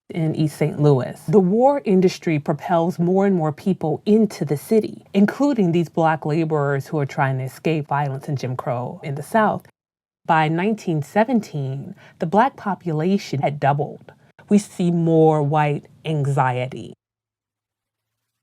in East St. Louis. The war industry propels more and more people into the city, including these Black laborers who are trying to escape violence and Jim Crow in the South. By 1917, the Black population had doubled. We see more white anxiety.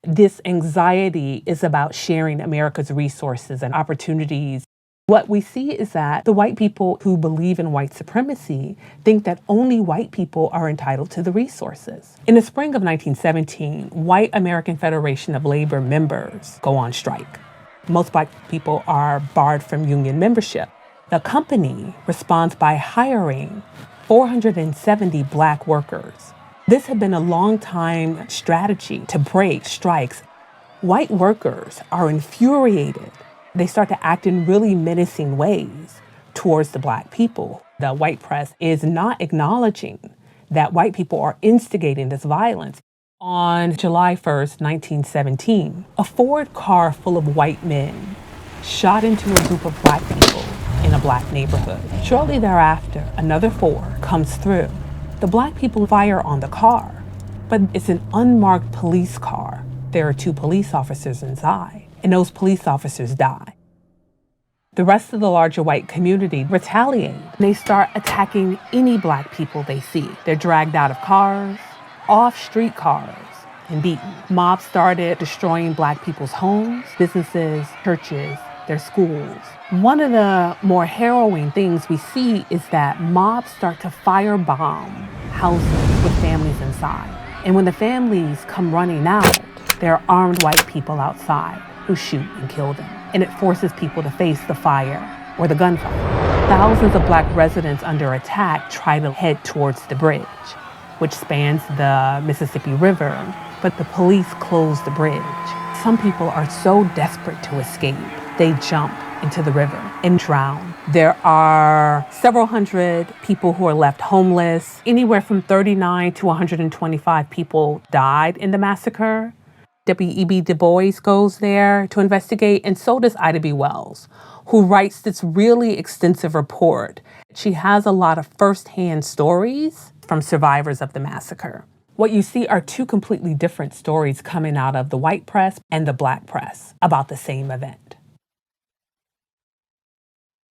This anxiety is about sharing America's resources and opportunities. What we see is that the white people who believe in white supremacy think that only white people are entitled to the resources. In the spring of 1917, White American Federation of Labor members go on strike. Most Black people are barred from union membership. The company responds by hiring 470 Black workers. This had been a long-time strategy to break strikes. White workers are infuriated. They start to act in really menacing ways towards the Black people. The white press is not acknowledging that white people are instigating this violence. On July 1st, 1917, a Ford car full of white men shot into a group of Black people in a Black neighborhood. Shortly thereafter, another Ford comes through. The Black people fire on the car, but it's an unmarked police car. There are 2 police officers inside, and those police officers die. The rest of the larger white community retaliate. They start attacking any Black people they see. They're dragged out of cars, off streetcars, and beaten. Mobs started destroying Black people's homes, businesses, churches, their schools. One of the more harrowing things we see is that mobs start to firebomb houses with families inside. And when the families come running out, there are armed white people outside who shoot and kill them. And it forces people to face the fire or the gunfire. Thousands of Black residents under attack try to head towards the bridge, which spans the Mississippi River, but the police close the bridge. Some people are so desperate to escape, they jump into the river and drown. There are several hundred people who are left homeless. Anywhere from 39 to 125 people died in the massacre. W.E.B. Du Bois goes there to investigate, and so does Ida B. Wells, who writes this really extensive report. She has a lot of firsthand stories from survivors of the massacre. What you see are 2 completely different stories coming out of the white press and the Black press about the same event.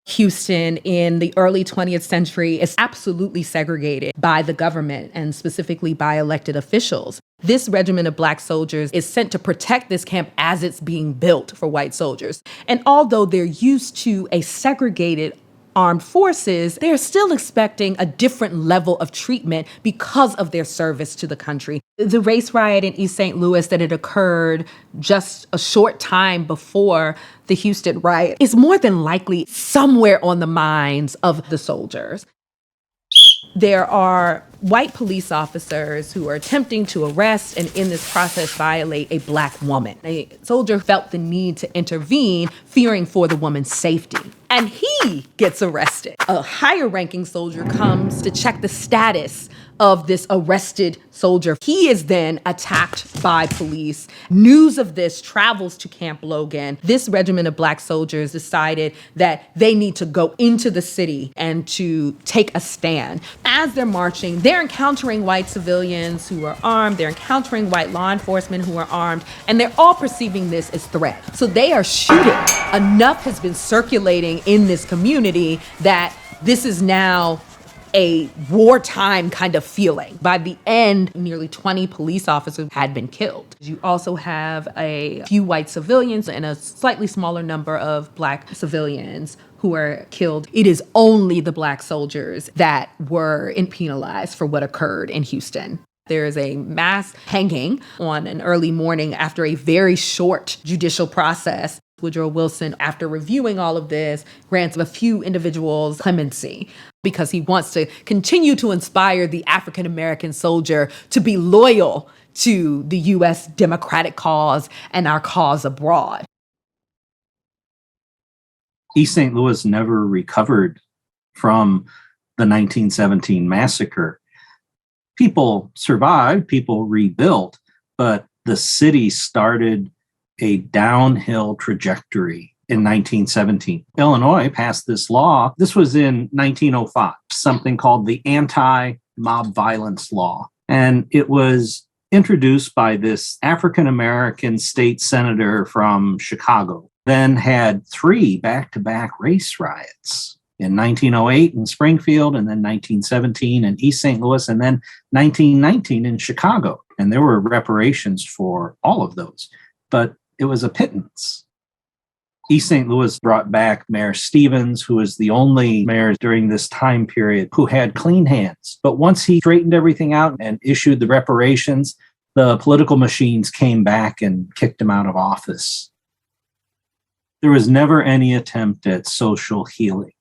Houston in the early 20th century is absolutely segregated by the government and specifically by elected officials. This regiment of Black soldiers is sent to protect this camp as it's being built for white soldiers. And although they're used to a segregated armed forces, they're still expecting a different level of treatment because of their service to the country. The race riot in East St. Louis that had occurred just a short time before the Houston riot is more than likely somewhere on the minds of the soldiers. There are white police officers who are attempting to arrest and in this process violate a Black woman. A soldier felt the need to intervene, fearing for the woman's safety. And he gets arrested. A higher ranking soldier comes to check the status of this arrested soldier. He is then attacked by police. News of this travels to Camp Logan. This regiment of Black soldiers decided that they need to go into the city and to take a stand. As they're marching, they're encountering white civilians who are armed. They're encountering white law enforcement who are armed, and they're all perceiving this as threat. So they are shooting. Enough has been circulating in this community that this is now a wartime kind of feeling. By the end, nearly 20 police officers had been killed. You also have a few white civilians and a slightly smaller number of Black civilians who are killed. It is only the Black soldiers that were penalized for what occurred in Houston. There is a mass hanging on an early morning after a very short judicial process. Woodrow Wilson, after reviewing all of this, grants a few individuals clemency because he wants to continue to inspire the African-American soldier to be loyal to the U.S. democratic cause and our cause abroad. East St. Louis never recovered from the 1917 massacre. People survived, people rebuilt, but the city started a downhill trajectory in 1917. Illinois passed this law. This was in 1905, something called the Anti-Mob Violence Law. And it was introduced by this African-American state senator from Chicago, then had 3 back-to-back race riots in 1908 in Springfield, and then 1917 in East St. Louis, and then 1919 in Chicago. And there were reparations for all of those, but it was a pittance. East St. Louis brought back Mayor Stevens, who was the only mayor during this time period who had clean hands. But once he straightened everything out and issued the reparations, the political machines came back and kicked him out of office. There was never any attempt at social healing.